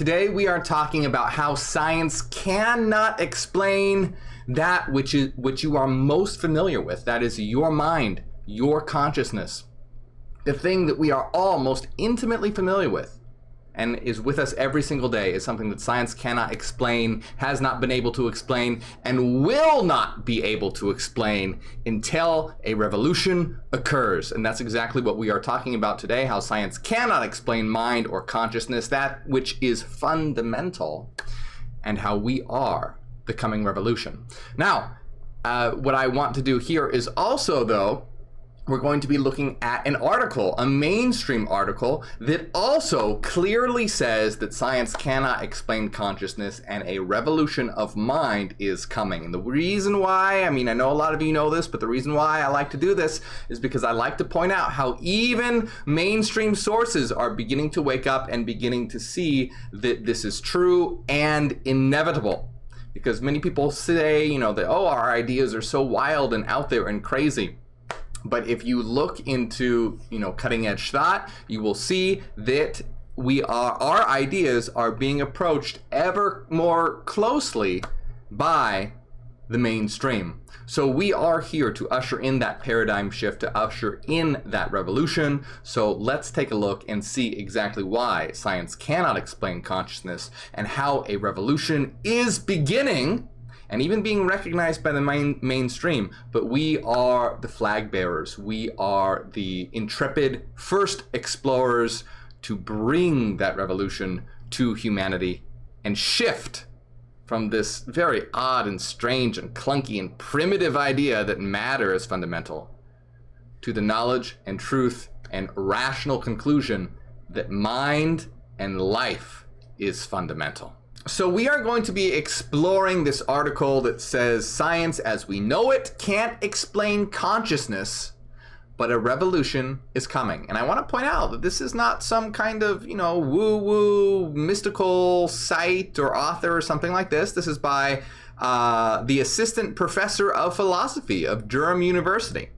Today we are talking about how science cannot explain that which you are most familiar with. That is your mind, your consciousness. The thing that we are all most intimately familiar with and is with us every single day is something that science cannot explain, has not been able to explain, and will not be able to explain until a revolution occurs. And that's exactly what we are talking about today, how science cannot explain mind or consciousness, that which is fundamental, and how we are the coming revolution. Now, what I want to do here is also, though, we're going to be looking at an article, a mainstream article, that also clearly says that science cannot explain consciousness and a revolution of mind is coming. And the reason why, I know a lot of you know this, but the reason why I like to do this is because I like to point out how even mainstream sources are beginning to wake up and beginning to see that this is true and inevitable. Because many people say, that, oh, our ideas are so wild and out there and crazy. But if you look into, cutting edge thought, you will see that our ideas are being approached ever more closely by the mainstream. So we are here to usher in that paradigm shift, to usher in that revolution. So let's take a look and see exactly why science cannot explain consciousness and how a revolution is beginning and even being recognized by the mainstream. But we are the flag bearers. We are the intrepid first explorers to bring that revolution to humanity and shift from this very odd and strange and clunky and primitive idea that matter is fundamental to the knowledge and truth and rational conclusion that mind and life is fundamental. So we are going to be exploring this article that says science as we know it can't explain consciousness, but a revolution is coming. And I want to point out that this is not some kind of, woo-woo mystical site or author or something like this. This is by the assistant professor of philosophy of Durham University.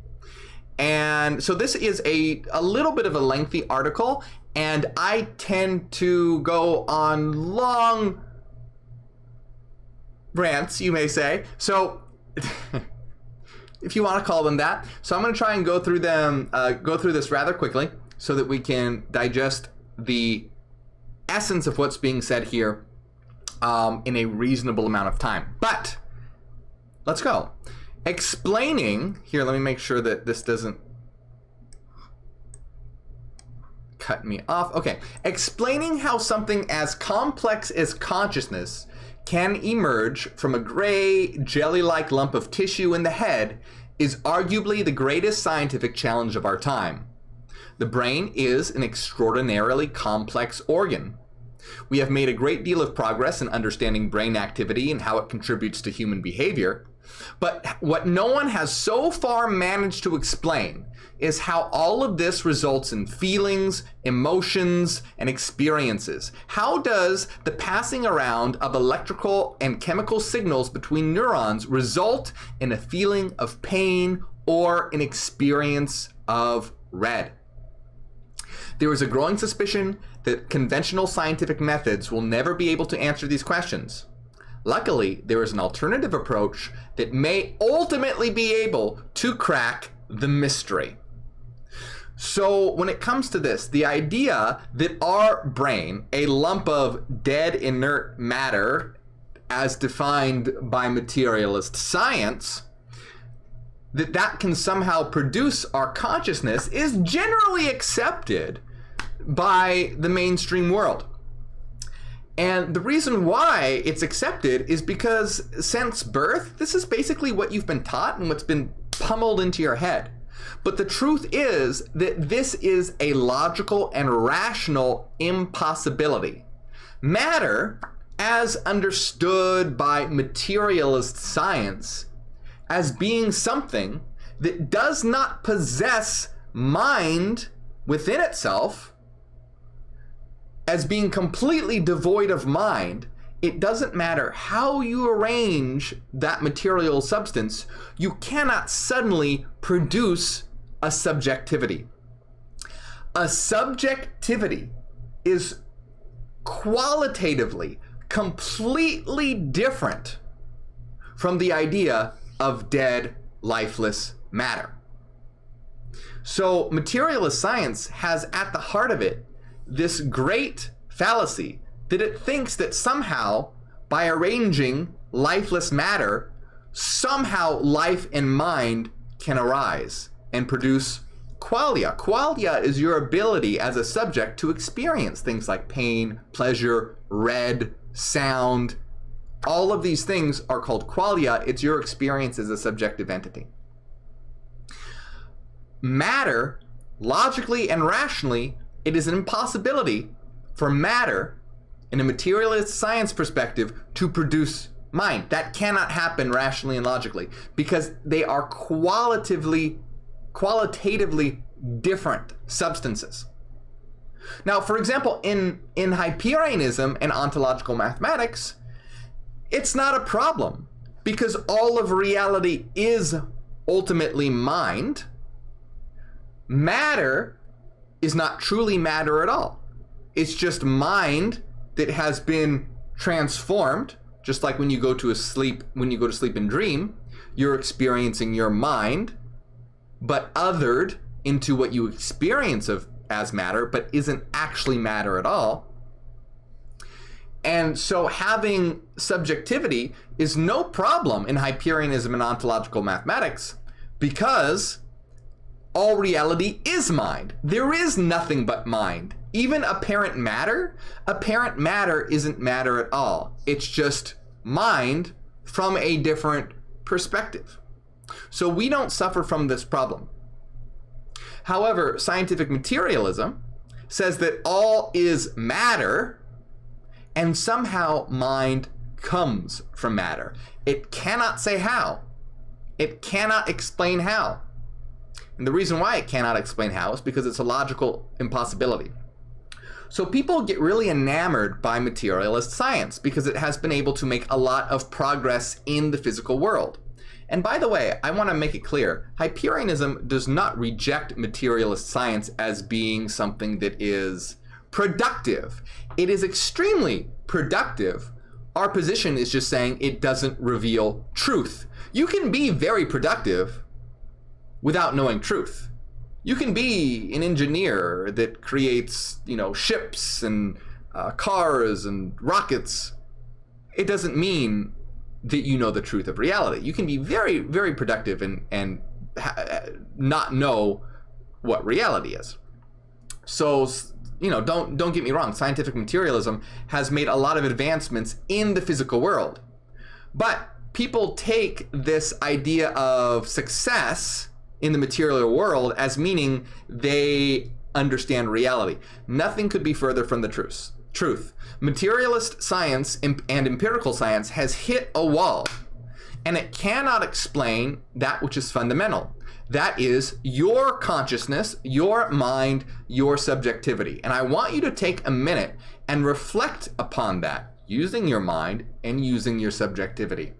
And so this is a little bit of a lengthy article, and I tend to go on long rants, you may say. So if you want to call them that. So I'm going to try and go through this rather quickly so that we can digest the essence of what's being said here in a reasonable amount of time. But let's go. Explaining, here, let me make sure that this doesn't cut me off. Okay. Explaining how something as complex as consciousness can emerge from a gray, jelly-like lump of tissue in the head is arguably the greatest scientific challenge of our time. The brain is an extraordinarily complex organ. We have made a great deal of progress in understanding brain activity and how it contributes to human behavior. But what no one has so far managed to explain is how all of this results in feelings, emotions, and experiences. How does the passing around of electrical and chemical signals between neurons result in a feeling of pain or an experience of red? There is a growing suspicion that conventional scientific methods will never be able to answer these questions. Luckily, there is an alternative approach that may ultimately be able to crack the mystery. So when it comes to this, the idea that our brain, a lump of dead inert matter as defined by materialist science, that can somehow produce our consciousness is generally accepted by the mainstream world. And the reason why it's accepted is because since birth, this is basically what you've been taught and what's been pummeled into your head. But the truth is that this is a logical and rational impossibility. Matter, as understood by materialist science, as being something that does not possess mind within itself, as being completely devoid of mind, it doesn't matter how you arrange that material substance, you cannot suddenly produce a subjectivity. A subjectivity is qualitatively completely different from the idea of dead, lifeless matter. So materialist science has at the heart of it this great fallacy that it thinks that somehow by arranging lifeless matter, somehow life and mind can arise and produce qualia. Qualia is your ability as a subject to experience things like pain, pleasure, red, sound. All of these things are called qualia. It's your experience as a subjective entity. Matter, logically and rationally, it is an impossibility for matter, in a materialist science perspective, to produce mind. That cannot happen rationally and logically because they are qualitatively different substances. Now, for example, in Hyperianism and ontological mathematics, it's not a problem because all of reality is ultimately mind. Matter is not truly matter at all. It's just mind that has been transformed, just like when you go to sleep and dream, you're experiencing your mind, but othered into what you experience of as matter, but isn't actually matter at all. And so having subjectivity is no problem in Hyperianism and ontological mathematics because all reality is mind. There is nothing but mind. Even apparent matter isn't matter at all. It's just mind from a different perspective. So we don't suffer from this problem. However, scientific materialism says that all is matter and somehow mind comes from matter. It cannot say how. It cannot explain how. And the reason why it cannot explain how is because it's a logical impossibility. So people get really enamored by materialist science because it has been able to make a lot of progress in the physical world. And by the way, I want to make it clear, Hyperianism does not reject materialist science as being something that is productive. It is extremely productive. Our position is just saying it doesn't reveal truth. You can be very productive without knowing truth. You can be an engineer that creates, ships and cars and rockets. It doesn't mean that you know the truth of reality. You can be very, very productive and not know what reality is. So, don't get me wrong. Scientific materialism has made a lot of advancements in the physical world. But people take this idea of success in the material world as meaning they understand reality. Nothing could be further from the truth. Materialist science and empirical science has hit a wall, and it cannot explain that which is fundamental. That is your consciousness, your mind, your subjectivity. And I want you to take a minute and reflect upon that, using your mind and using your subjectivity.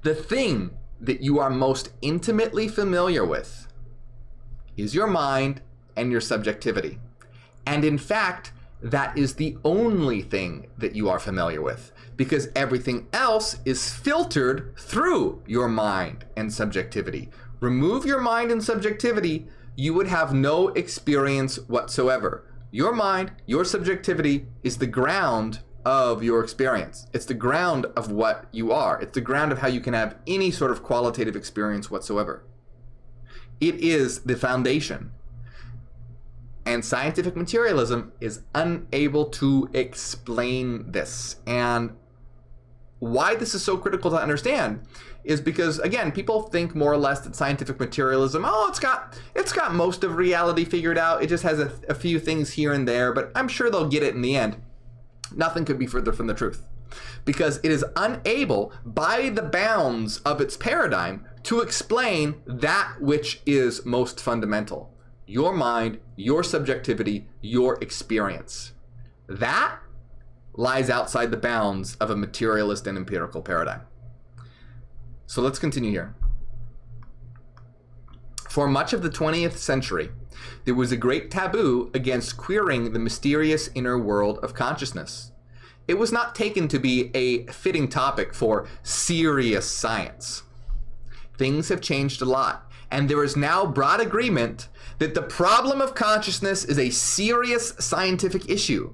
The thing that you are most intimately familiar with is your mind and your subjectivity. And in fact, that is the only thing that you are familiar with, because everything else is filtered through your mind and subjectivity. Remove your mind and subjectivity, you would have no experience whatsoever. Your mind, your subjectivity is the ground of your experience. It's the ground of what you are. It's the ground of how you can have any sort of qualitative experience whatsoever. It is the foundation. And scientific materialism is unable to explain this. And why this is so critical to understand is because, again, people think more or less that scientific materialism, it's got most of reality figured out. It just has a few things here and there, but I'm sure they'll get it in the end. Nothing could be further from the truth, because it is unable, by the bounds of its paradigm, to explain that which is most fundamental. Your mind, your subjectivity, your experience. That lies outside the bounds of a materialist and empirical paradigm. So let's continue here. For much of the 20th century, There was a great taboo against queering the mysterious inner world of consciousness. It was not taken to be a fitting topic for serious science. Things have changed a lot, and there is now broad agreement that the problem of consciousness is a serious scientific issue.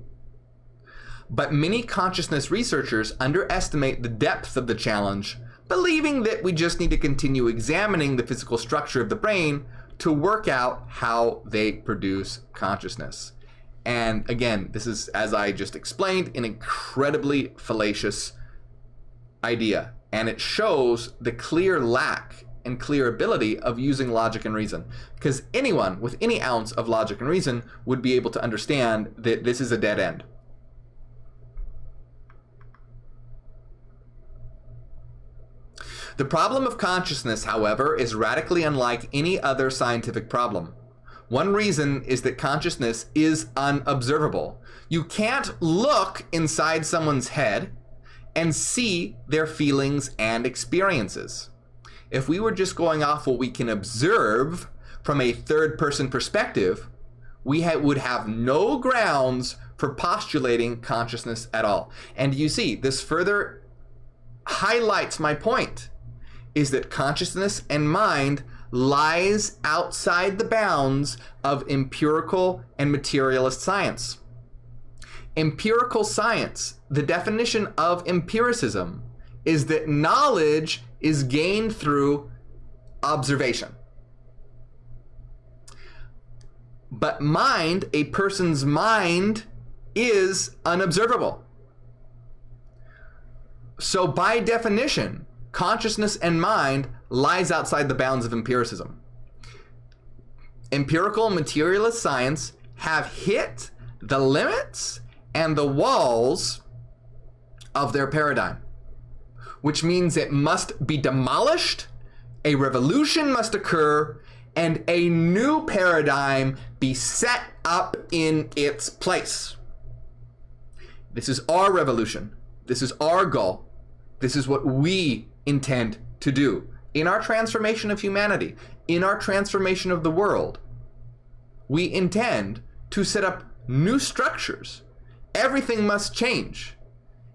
But many consciousness researchers underestimate the depth of the challenge, believing that we just need to continue examining the physical structure of the brain to work out how they produce consciousness. And again, this is, as I just explained, an incredibly fallacious idea. And it shows the clear lack and clear ability of using logic and reason. Because anyone with any ounce of logic and reason would be able to understand that this is a dead end. The problem of consciousness, however, is radically unlike any other scientific problem. One reason is that consciousness is unobservable. You can't look inside someone's head and see their feelings and experiences. If we were just going off what we can observe from a third-person perspective, we would have no grounds for postulating consciousness at all. And you see, this further highlights my point, is that consciousness and mind lies outside the bounds of empirical and materialist science. Empirical science, the definition of empiricism, is that knowledge is gained through observation. But mind, a person's mind, is unobservable. So by definition, consciousness and mind lies outside the bounds of empiricism. Empirical and materialist science have hit the limits and the walls of their paradigm, which means it must be demolished, a revolution must occur, and a new paradigm be set up in its place. This is our revolution. This is our goal. This is what we intend to do in our transformation of humanity, in our transformation of the world. We intend to set up new structures. Everything must change.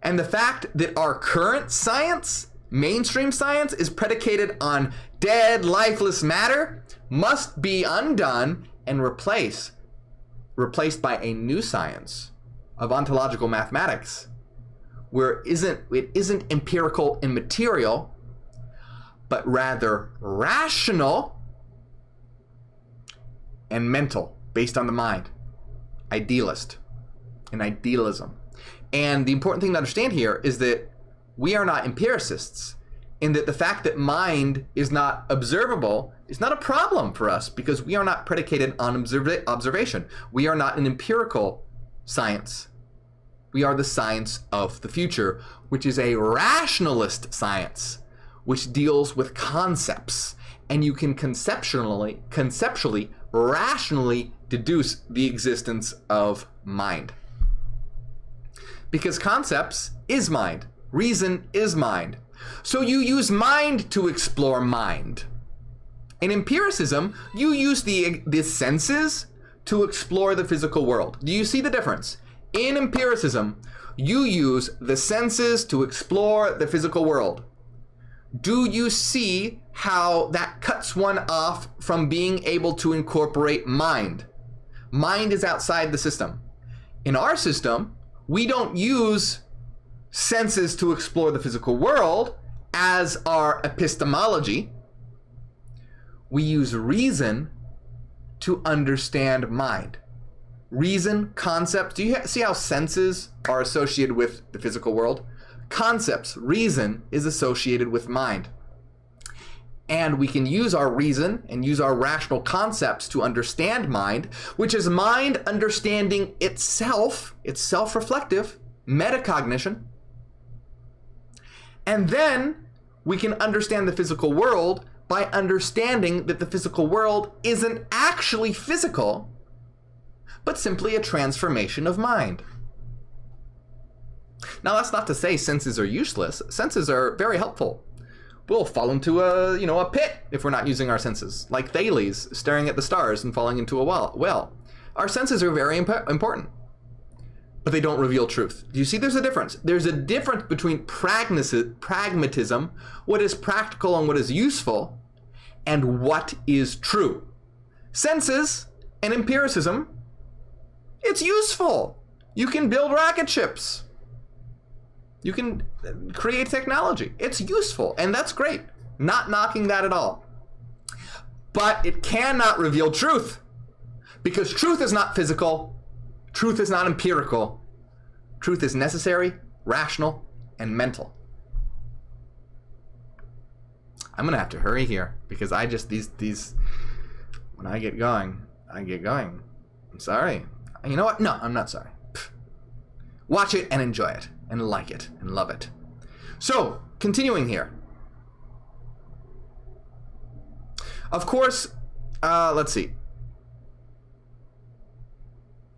And the fact that our current science, mainstream science, is predicated on dead, lifeless matter must be undone and replaced by a new science of ontological mathematics, where it isn't empirical and material, but rather rational and mental, based on the mind. Idealist and idealism. And the important thing to understand here is that we are not empiricists, in that the fact that mind is not observable is not a problem for us, because we are not predicated on observation. We are not an empirical science. We are the science of the future, which is a rationalist science, which deals with concepts, and you can conceptually, rationally deduce the existence of mind. Because concepts is mind, reason is mind. So you use mind to explore mind. In empiricism, you use the senses to explore the physical world. Do you see the difference? In empiricism, you use the senses to explore the physical world. Do you see how that cuts one off from being able to incorporate mind? Mind is outside the system. In our system, we don't use senses to explore the physical world as our epistemology. We use reason to understand mind. Reason, concepts. Do you see how senses are associated with the physical world? Concepts, reason, is associated with mind. And we can use our reason and use our rational concepts to understand mind, which is mind understanding itself. It's self-reflective, metacognition. And then we can understand the physical world by understanding that the physical world isn't actually physical, but simply a transformation of mind. Now, that's not to say senses are useless. Senses are very helpful. we'll fall into a pit if we're not using our senses, like Thales staring at the stars and falling into a well. Our senses are very important, but they don't reveal truth. Do you see there's a difference? There's a difference between pragmatism, what is practical and what is useful, and what is true. Senses and empiricism, it's useful. You can build rocket ships. You can create technology. It's useful, and that's great. Not knocking that at all. But it cannot reveal truth, because truth is not physical. Truth is not empirical. Truth is necessary, rational, and mental. I'm gonna have to hurry here because I just these when I get going, I get going. I'm sorry. You know what? No, I'm not sorry. Watch it and enjoy it and like it and love it. So, continuing here. Of course, let's see.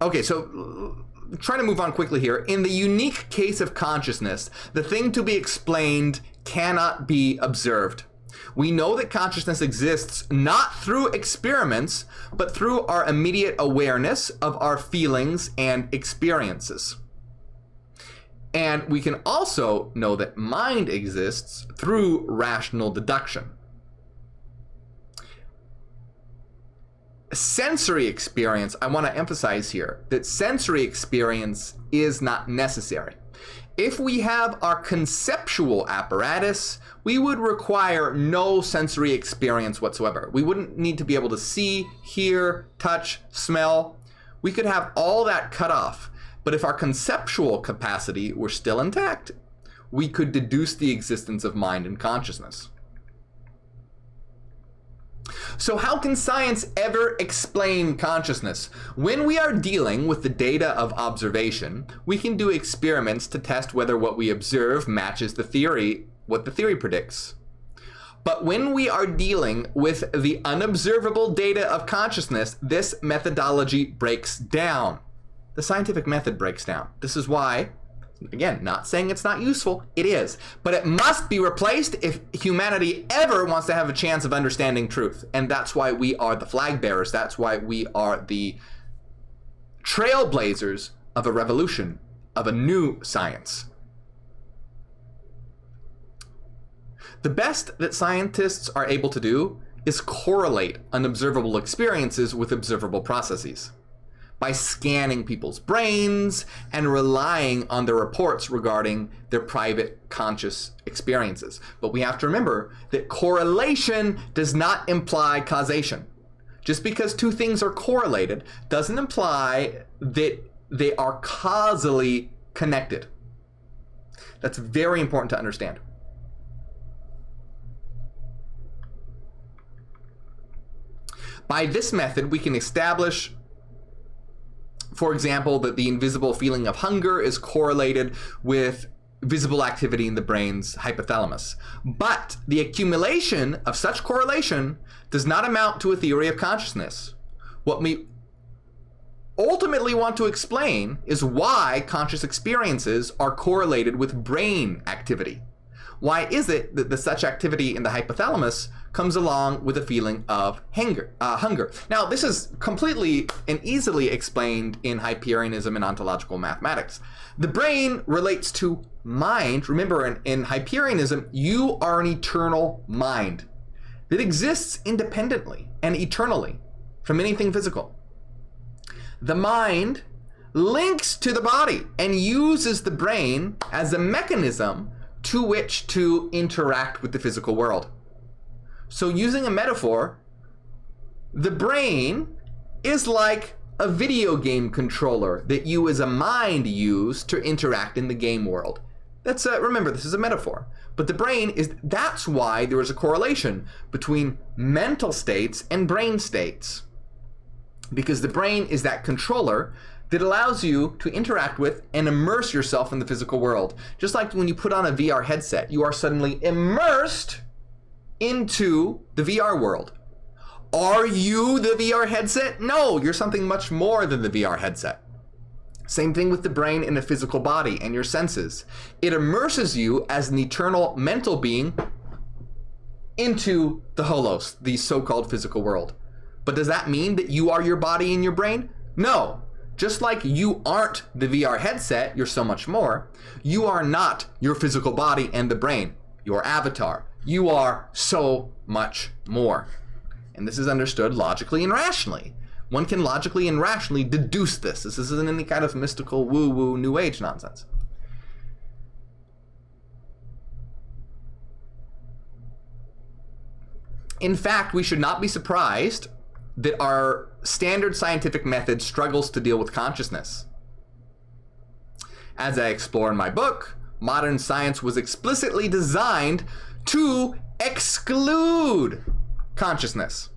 Okay, so trying to move on quickly here. In the unique case of consciousness, the thing to be explained cannot be observed. We know that consciousness exists not through experiments, but through our immediate awareness of our feelings and experiences. And we can also know that mind exists through rational deduction. Sensory experience, I want to emphasize here that sensory experience is not necessary. If we have our conceptual apparatus, we would require no sensory experience whatsoever. We wouldn't need to be able to see, hear, touch, smell. We could have all that cut off. But if our conceptual capacity were still intact, we could deduce the existence of mind and consciousness. So how can science ever explain consciousness? When we are dealing with the data of observation, we can do experiments to test whether what we observe matches the theory, what the theory predicts. But when we are dealing with the unobservable data of consciousness, this methodology breaks down. The scientific method breaks down. This is why, again, not saying it's not useful, it is. But it must be replaced if humanity ever wants to have a chance of understanding truth. And that's why we are the flag bearers. That's why we are the trailblazers of a revolution, of a new science. The best that scientists are able to do is correlate unobservable experiences with observable processes by scanning people's brains and relying on their reports regarding their private conscious experiences. But we have to remember that correlation does not imply causation. Just because two things are correlated doesn't imply that they are causally connected. That's very important to understand. By this method, we can establish, for example, that the invisible feeling of hunger is correlated with visible activity in the brain's hypothalamus. But the accumulation of such correlation does not amount to a theory of consciousness. What we ultimately want to explain is why conscious experiences are correlated with brain activity. Why is it that such activity in the hypothalamus comes along with a feeling of hunger? Now, this is completely and easily explained in Hyperianism and ontological mathematics. The brain relates to mind. Remember, in Hyperianism, you are an eternal mind that exists independently and eternally from anything physical. The mind links to the body and uses the brain as a mechanism to which to interact with the physical world. So using a metaphor, the brain is like a video game controller that you as a mind use to interact in the game world. Remember, this is a metaphor. But the brain that's why there is a correlation between mental states and brain states. Because the brain is that controller that allows you to interact with and immerse yourself in the physical world. Just like when you put on a VR headset, you are suddenly immersed into the VR world. Are you the VR headset? No, you're something much more than the VR headset. Same thing with the brain in a physical body and your senses. It immerses you as an eternal mental being into the holos, the so-called physical world. But does that mean that you are your body and your brain? No. Just like you aren't the VR headset, you're so much more. You are not your physical body and the brain, your avatar. You are so much more. And this is understood logically and rationally. One can logically and rationally deduce this. This isn't any kind of mystical woo-woo new age nonsense. In fact, we should not be surprised that our standard scientific method struggles to deal with consciousness. As I explore in my book, modern science was explicitly designed to exclude consciousness.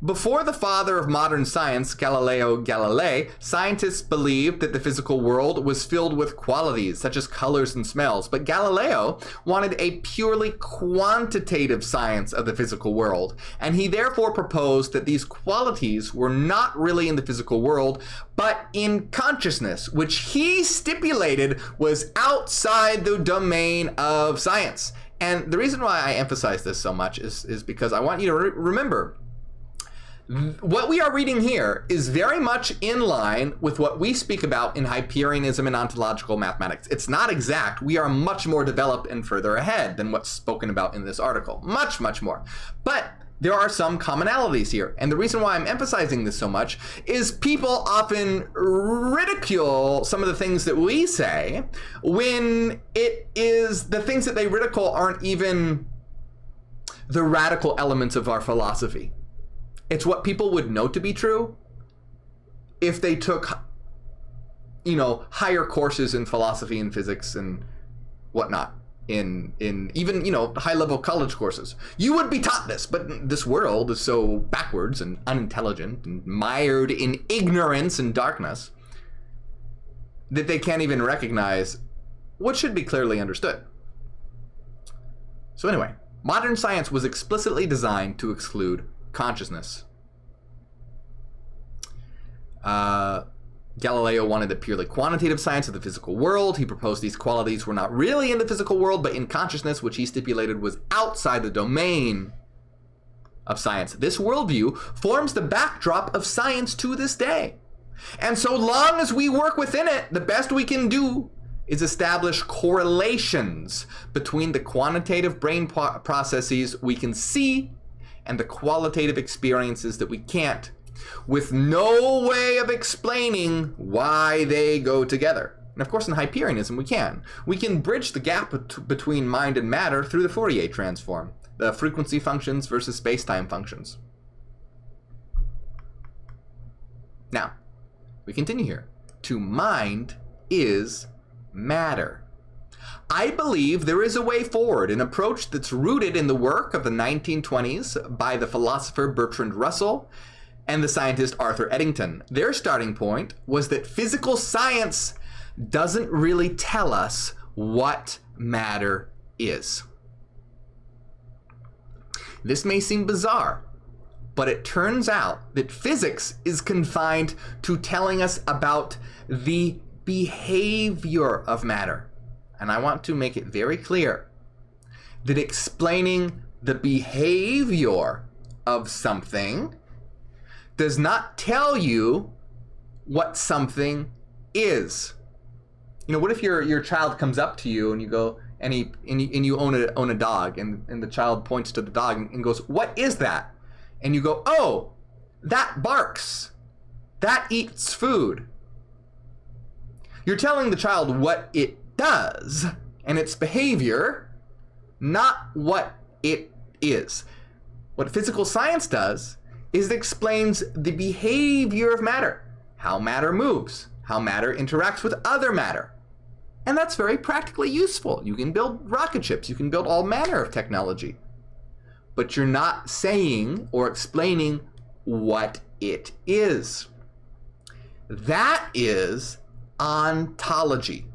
Before the father of modern science, Galileo Galilei, scientists believed that the physical world was filled with qualities such as colors and smells, but Galileo wanted a purely quantitative science of the physical world, and he therefore proposed that these qualities were not really in the physical world, but in consciousness, which he stipulated was outside the domain of science. And the reason why I emphasize this so much is because I want you to remember what we are reading here is very much in line with what we speak about in Hyperianism and ontological mathematics. It's not exact. We are much more developed and further ahead than what's spoken about in this article. Much, much more. But there are some commonalities here. And the reason why I'm emphasizing this so much is people often ridicule some of the things that we say when it is the things that they ridicule aren't even the radical elements of our philosophy. It's what people would know to be true if they took, higher courses in philosophy and physics and whatnot, in even, high-level college courses. You would be taught this, but this world is so backwards and unintelligent and mired in ignorance and darkness that they can't even recognize what should be clearly understood. So anyway, modern science was explicitly designed to exclude consciousness. Galileo wanted a purely quantitative science of the physical world. He proposed these qualities were not really in the physical world, but in consciousness, which he stipulated was outside the domain of science. This worldview forms the backdrop of science to this day. And so long as we work within it, the best we can do is establish correlations between the quantitative brain processes we can see and the qualitative experiences that we can't, with no way of explaining why they go together. And of course in Hyperianism we can. We can bridge the gap between mind and matter through the Fourier transform, the frequency functions versus space-time functions. Now, we continue here. To mind is matter. I believe there is a way forward, an approach that's rooted in the work of the 1920s by the philosopher Bertrand Russell and the scientist Arthur Eddington. Their starting point was that physical science doesn't really tell us what matter is. This may seem bizarre, but it turns out that physics is confined to telling us about the behavior of matter. And I want to make it very clear that explaining the behavior of something does not tell you what something is. What if your child comes up to you and you go and you own a dog and the child points to the dog and goes, "What is that?" And you go, "Oh, that barks. That eats food." You're telling the child what it does and its behavior, not what it is. What physical science does is it explains the behavior of matter, how matter moves, how matter interacts with other matter. And that's very practically useful. You can build rocket ships, you can build all manner of technology. But you're not saying or explaining what it is. That is ontology.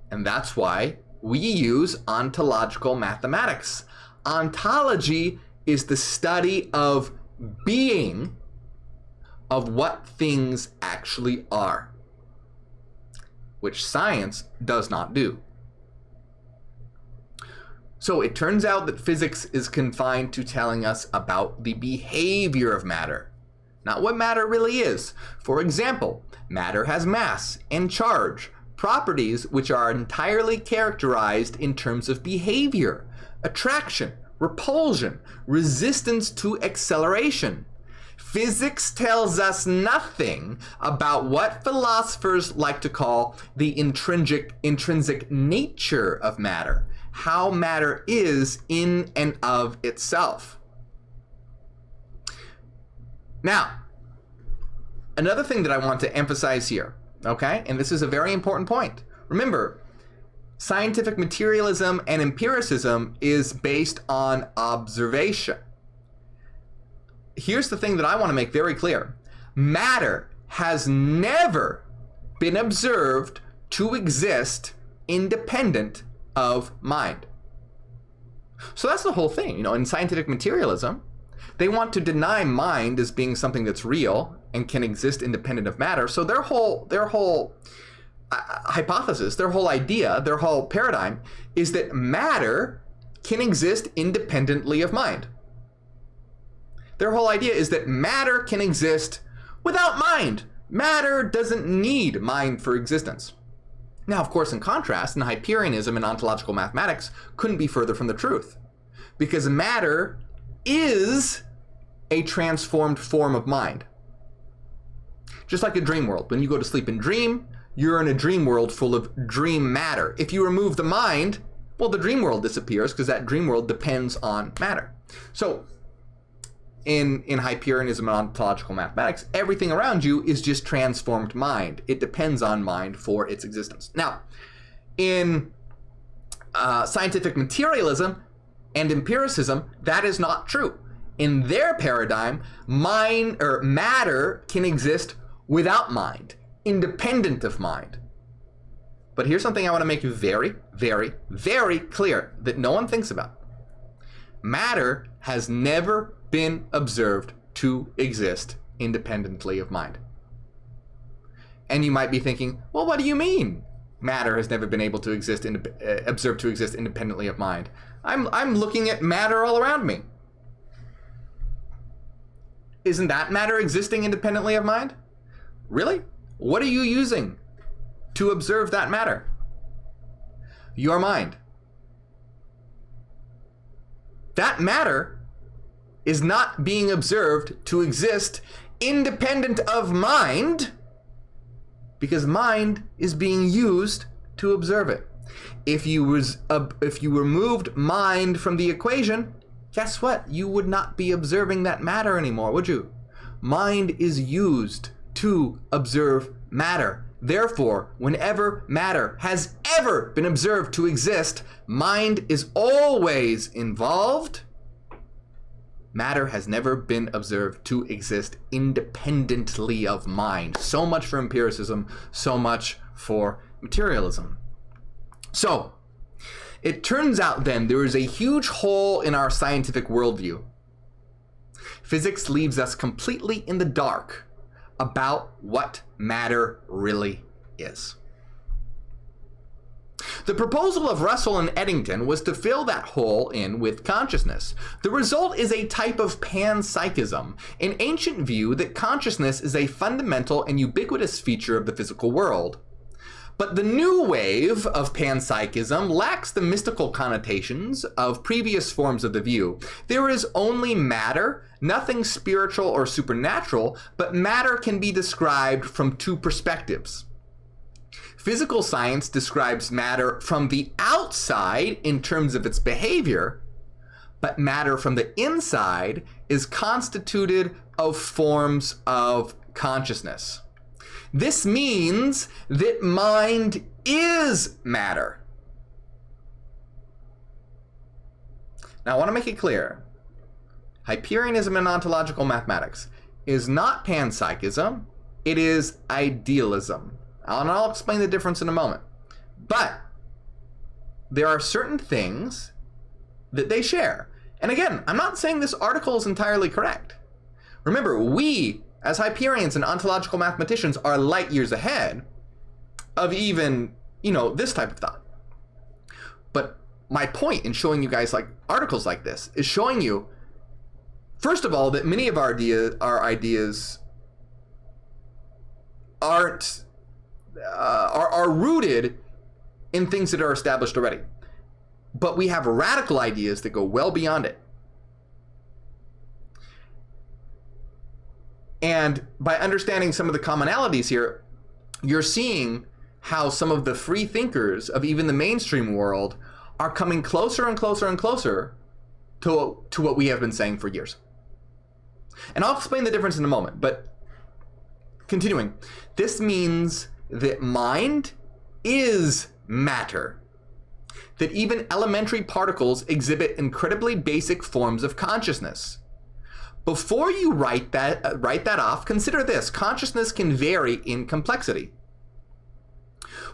And that's why we use ontological mathematics. Ontology is the study of being, of what things actually are, which science does not do. So it turns out that physics is confined to telling us about the behavior of matter, not what matter really is. For example, matter has mass and charge, properties which are entirely characterized in terms of behavior, attraction, repulsion, resistance to acceleration. Physics tells us nothing about what philosophers like to call the intrinsic nature of matter, how matter is in and of itself. Now, another thing that I want to emphasize here, okay, and this is a very important point. Remember, scientific materialism and empiricism is based on observation. Here's the thing that I want to make very clear. Matter has never been observed to exist independent of mind. So that's the whole thing. In scientific materialism, they want to deny mind as being something that's real and can exist independent of matter. So their whole hypothesis, their whole idea, their whole paradigm is that matter can exist independently of mind. Their whole idea is that matter can exist without mind. Matter doesn't need mind for existence. Now, of course, in contrast, Hyperianism and ontological mathematics couldn't be further from the truth, because matter is a transformed form of mind. Just like a dream world. When you go to sleep and dream, you're in a dream world full of dream matter. If you remove the mind, well, the dream world disappears because that dream world depends on matter. So in Hyperianism and ontological mathematics, everything around you is just transformed mind. It depends on mind for its existence. Now, in scientific materialism and empiricism, that is not true. In their paradigm, matter can exist without mind, independent of mind. But here's something I want to make very, very, very clear that no one thinks about. Matter has never been observed to exist independently of mind. And you might be thinking, well, what do you mean matter has never been able to exist, observed to exist independently of mind? I'm looking at matter all around me. Isn't that matter existing independently of mind? Really? What are you using to observe that matter? Your mind. That matter is not being observed to exist independent of mind because mind is being used to observe it. If you removed mind from the equation, guess what? You would not be observing that matter anymore, would you? Mind is used to observe matter. Therefore, whenever matter has ever been observed to exist, mind is always involved. Matter has never been observed to exist independently of mind. So much for empiricism, so much for materialism. So, it turns out then there is a huge hole in our scientific worldview. Physics leaves us completely in the dark about what matter really is. The proposal of Russell and Eddington was to fill that hole in with consciousness. The result is a type of panpsychism, an ancient view that consciousness is a fundamental and ubiquitous feature of the physical world. But the new wave of panpsychism lacks the mystical connotations of previous forms of the view. There is only matter, nothing spiritual or supernatural, but matter can be described from two perspectives. Physical science describes matter from the outside in terms of its behavior, but matter from the inside is constituted of forms of consciousness. This means that mind is matter. Now, I want to make it clear. Hyperianism and ontological mathematics is not panpsychism, it is idealism. And I'll explain the difference in a moment. But there are certain things that they share. And again, I'm not saying this article is entirely correct. Remember, we, as Hyperians and ontological mathematicians, are light years ahead of even, this type of thought. But my point in showing you guys like articles like this is showing you, first of all, that many of our ideas are rooted in things that are established already. But we have radical ideas that go well beyond it. And by understanding some of the commonalities here, you're seeing how some of the free thinkers of even the mainstream world are coming closer and closer and closer to what we have been saying for years. And I'll explain the difference in a moment, but continuing, this means that mind is matter, that even elementary particles exhibit incredibly basic forms of consciousness. Before you write that off, consider this: consciousness can vary in complexity.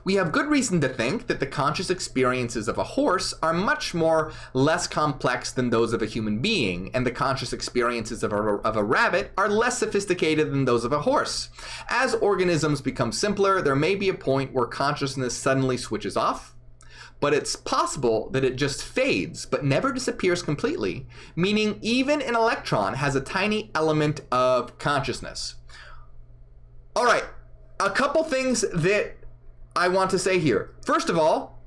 We have good reason to think that the conscious experiences of a horse are much less complex than those of a human being, and the conscious experiences of a rabbit are less sophisticated than those of a horse. As organisms become simpler, there may be a point where consciousness suddenly switches off, but it's possible that it just fades but never disappears completely, meaning even an electron has a tiny element of consciousness. All right, a couple things that I want to say here. First of all,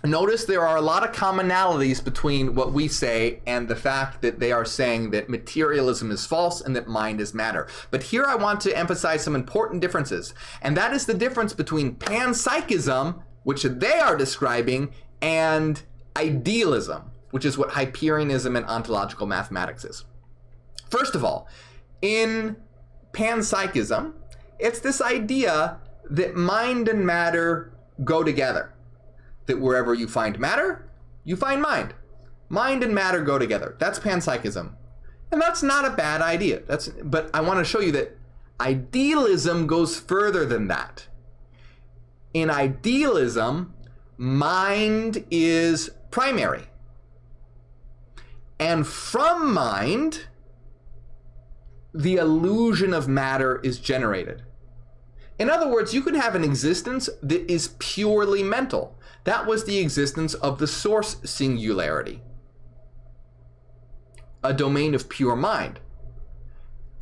notice there are a lot of commonalities between what we say and the fact that they are saying that materialism is false and that mind is matter. But here I want to emphasize some important differences, and that is the difference between panpsychism, which they are describing, and idealism, which is what Hyperianism and ontological mathematics is. First of all, in panpsychism, it's this idea that mind and matter go together. That wherever you find matter, you find mind. Mind and matter go together. That's panpsychism. And that's not a bad idea. But I want to show you that idealism goes further than that. In idealism, mind is primary. And from mind, the illusion of matter is generated. In other words, you could have an existence that is purely mental. That was the existence of the source singularity, a domain of pure mind.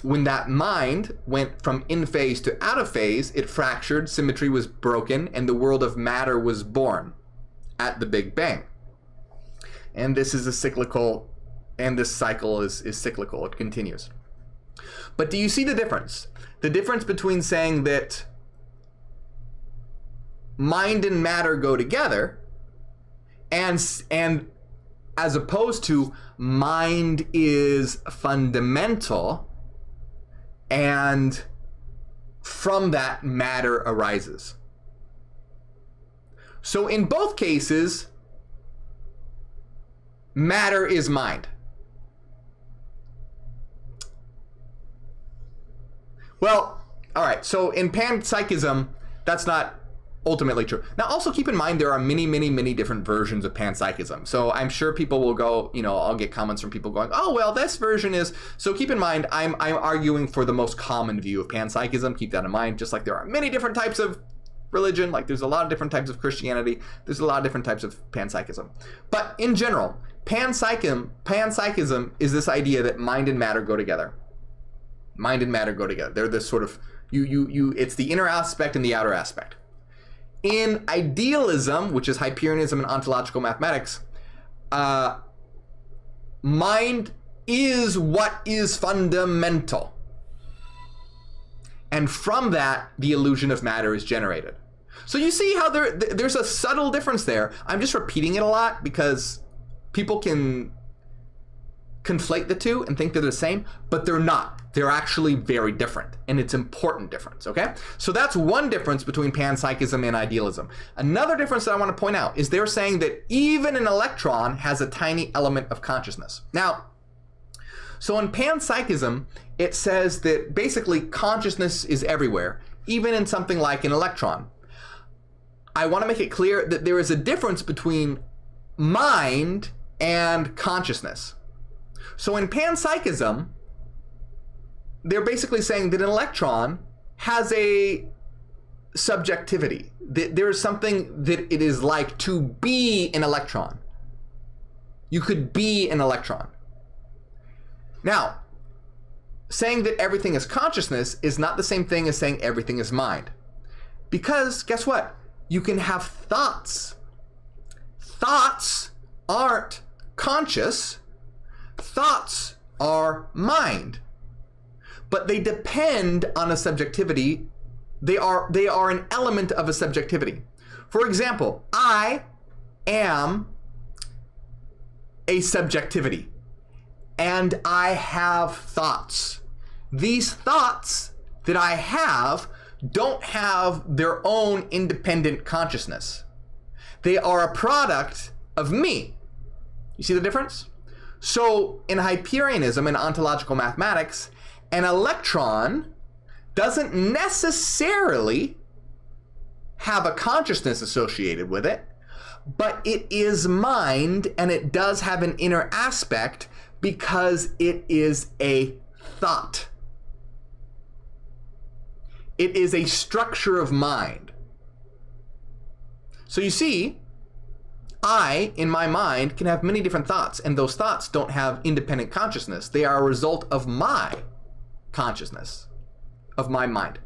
When that mind went from in phase to out of phase, it fractured, symmetry was broken, and the world of matter was born at the Big Bang. And this is a cyclical, and this cycle is cyclical, it continues. But do you see the difference? The difference between saying that mind and matter go together and as opposed to mind is fundamental and from that matter arises. So in both cases, matter is mind. Well, all right, so in panpsychism, that's not ultimately true. Now, also keep in mind there are many, many, many different versions of panpsychism. So I'm sure people will go, I'll get comments from people going, oh, well, this version is... So keep in mind, I'm arguing for the most common view of panpsychism. Keep that in mind, just like there are many different types of religion, like there's a lot of different types of Christianity, there's a lot of different types of panpsychism. But in general, panpsychism is this idea that mind and matter go together. Mind and matter go together. They're this sort of, it's the inner aspect and the outer aspect. In idealism, which is Hyperianism and ontological mathematics, mind is what is fundamental. And from that, the illusion of matter is generated. So you see how there's a subtle difference there. I'm just repeating it a lot because people can conflate the two and think they're the same, but they're not. They're actually very different, and it's important difference, okay? So that's one difference between panpsychism and idealism. Another difference that I want to point out is they're saying that even an electron has a tiny element of consciousness. Now, so in panpsychism, it says that basically consciousness is everywhere, even in something like an electron. I want to make it clear that there is a difference between mind and consciousness. So in panpsychism, they're basically saying that an electron has a subjectivity. That there is something that it is like to be an electron. You could be an electron. Now, saying that everything is consciousness is not the same thing as saying everything is mind. Because, guess what? You can have thoughts. Thoughts aren't conscious. Thoughts are mind. But they depend on a subjectivity. They are an element of a subjectivity. For example, I am a subjectivity, and I have thoughts. These thoughts that I have don't have their own independent consciousness. They are a product of me. You see the difference? So in Hyperianism and ontological mathematics, an electron doesn't necessarily have a consciousness associated with it, but it is mind, and it does have an inner aspect because it is a thought. It is a structure of mind. So you see, I, in my mind, can have many different thoughts, and those thoughts don't have independent consciousness. They are a result of my consciousness, of my mind.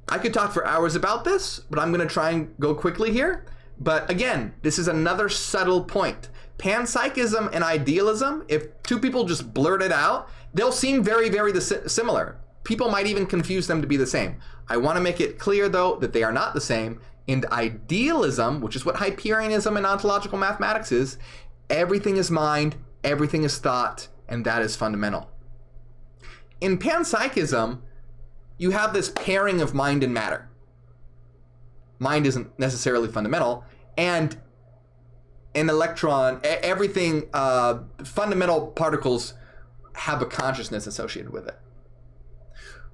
I could talk for hours about this, but I'm going to try and go quickly here. But again, this is another subtle point. Panpsychism and idealism, if two people just blurt it out, they'll seem very, very similar. People might even confuse them to be the same. I want to make it clear, though, that they are not the same. And idealism, which is what Hyperianism and ontological mathematics is, everything is mind, everything is thought, and that is fundamental. In Panpsychism, you have this pairing of mind and matter. Mind isn't necessarily fundamental, and an electron, everything, fundamental particles have a consciousness associated with it.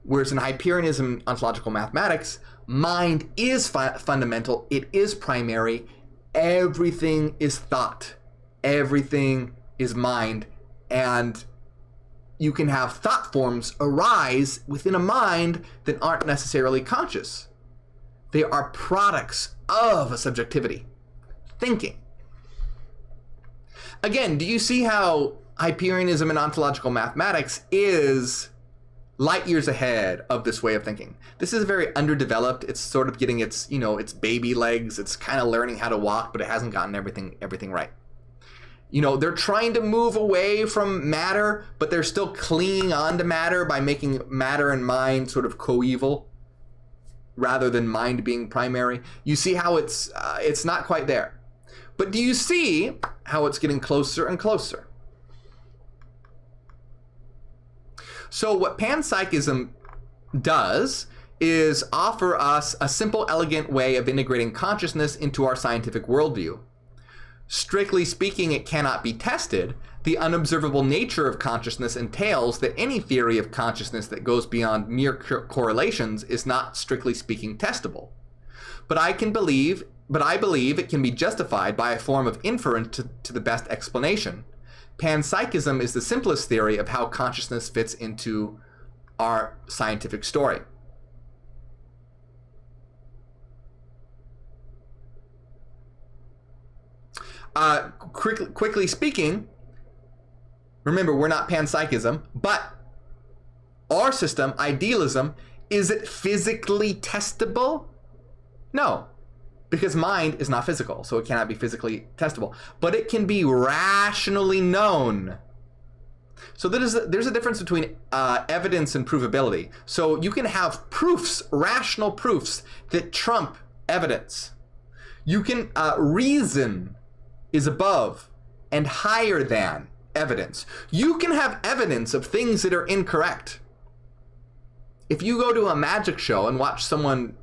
Whereas in Hyperianism, ontological mathematics, mind is fundamental, it is primary, everything is thought, everything is mind, and you can have thought forms arise within a mind that aren't necessarily conscious. They are products of a subjectivity, thinking. Again, do you see how Hyperianism and ontological mathematics is light years ahead of this way of thinking? This is very underdeveloped. It's sort of getting its baby legs. It's kind of learning how to walk, but it hasn't gotten everything right. They're trying to move away from matter, but they're still clinging on to matter by making matter and mind sort of coeval rather than mind being primary. You see how it's not quite there. But do you see how it's getting closer and closer? So what Panpsychism does is offer us a simple, elegant way of integrating consciousness into our scientific worldview. Strictly speaking, it cannot be tested. The unobservable nature of consciousness entails that any theory of consciousness that goes beyond mere correlations is not, strictly speaking, testable. But I believe it can be justified by a form of inference to the best explanation. Panpsychism is the simplest theory of how consciousness fits into our scientific story. Quickly speaking, remember, we're not Panpsychism, but our system, idealism, is it physically testable? No, because mind is not physical, so it cannot be physically testable. But it can be rationally known. So there's a difference between evidence and provability. So you can have proofs, rational proofs, that trump evidence. You can reason is above and higher than evidence. You can have evidence of things that are incorrect. If you go to a magic show and watch someone,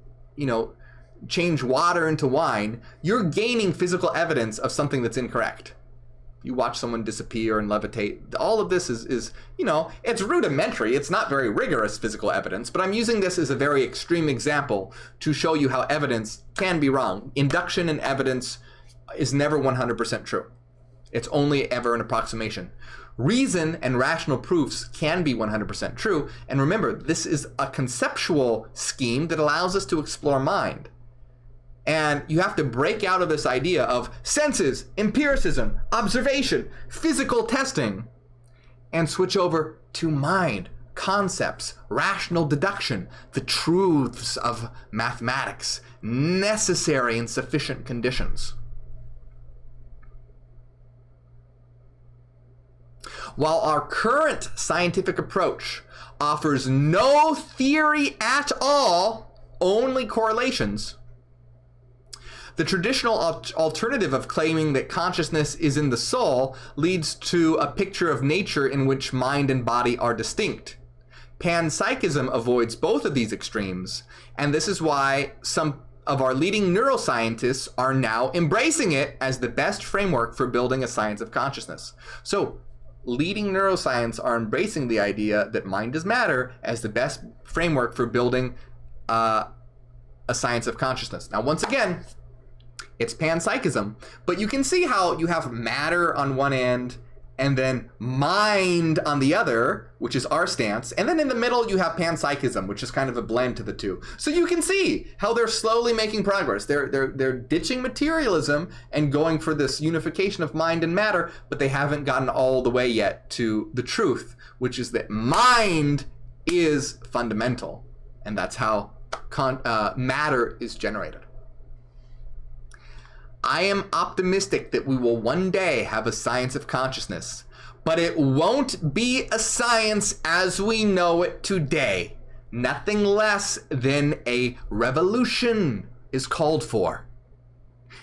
change water into wine, you're gaining physical evidence of something that's incorrect. You watch someone disappear and levitate. All of this is it's rudimentary. It's not very rigorous physical evidence, but I'm using this as a very extreme example to show you how evidence can be wrong. Induction and evidence is never 100% true. It's only ever an approximation. Reason and rational proofs can be 100% true. And remember, this is a conceptual scheme that allows us to explore mind. And you have to break out of this idea of senses, empiricism, observation, physical testing, and switch over to mind, concepts, rational deduction, the truths of mathematics, necessary and sufficient conditions. While our current scientific approach offers no theory at all, only correlations, the traditional alternative of claiming that consciousness is in the soul leads to a picture of nature in which mind and body are distinct. Panpsychism avoids both of these extremes, and this is why some of our leading neuroscientists are now embracing it as the best framework for building a science of consciousness. So, leading neuroscience are embracing the idea that mind is matter as the best framework for building a science of consciousness. Now, once again, it's panpsychism, but you can see how you have matter on one end and then mind on the other, which is our stance, and then in the middle you have panpsychism, which is kind of a blend to the two. So you can see how they're slowly making progress. They're ditching materialism and going for this unification of mind and matter, but they haven't gotten all the way yet to the truth, which is that mind is fundamental, and that's how matter is generated. I am optimistic that we will one day have a science of consciousness, but it won't be a science as we know it today. Nothing less than a revolution is called for,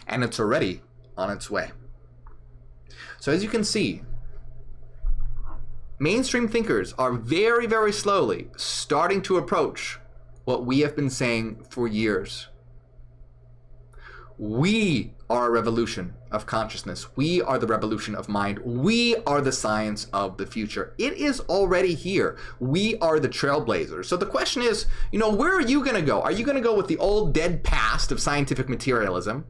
and it's already on its way. So as you can see, mainstream thinkers are very, very slowly starting to approach what we have been saying for years. We are a revolution of consciousness. We are the revolution of mind. We are the science of the future. It is already here. We are the trailblazers. So the question is, where are you going to go? Are you going to go with the old dead past of scientific materialism?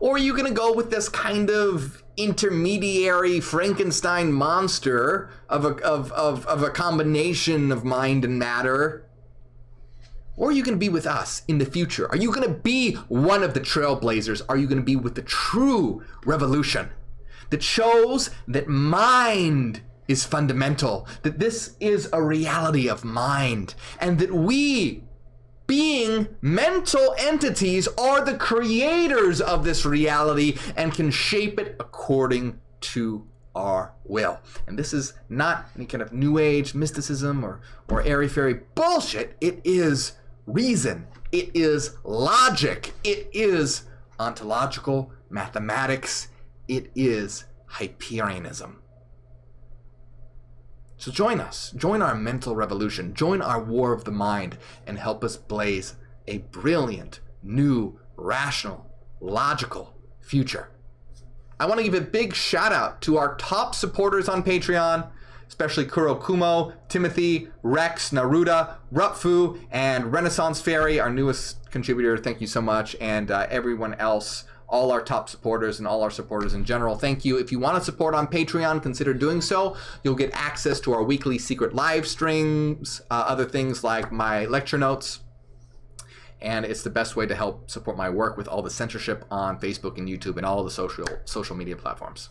Or are you going to go with this kind of intermediary Frankenstein monster of a combination of mind and matter? Or are you going to be with us in the future? Are you going to be one of the trailblazers? Are you going to be with the true revolution that shows that mind is fundamental, that this is a reality of mind, and that we, being mental entities, are the creators of this reality and can shape it according to our will? And this is not any kind of new age mysticism or airy-fairy bullshit. It is reason, it is logic, it is ontological mathematics, it is Hyperianism. So join us, join our mental revolution, join our war of the mind, and help us blaze a brilliant, new, rational, logical future. I want to give a big shout out to our top supporters on Patreon, especially Kuro Kumo, Timothy, Rex, Naruda, Rupfu, and Renaissance Fairy, our newest contributor. Thank you so much. And everyone else, all our top supporters and all our supporters in general, thank you. If you want to support on Patreon, consider doing so. You'll get access to our weekly secret live streams, other things like my lecture notes. And it's the best way to help support my work with all the censorship on Facebook and YouTube and all the social media platforms.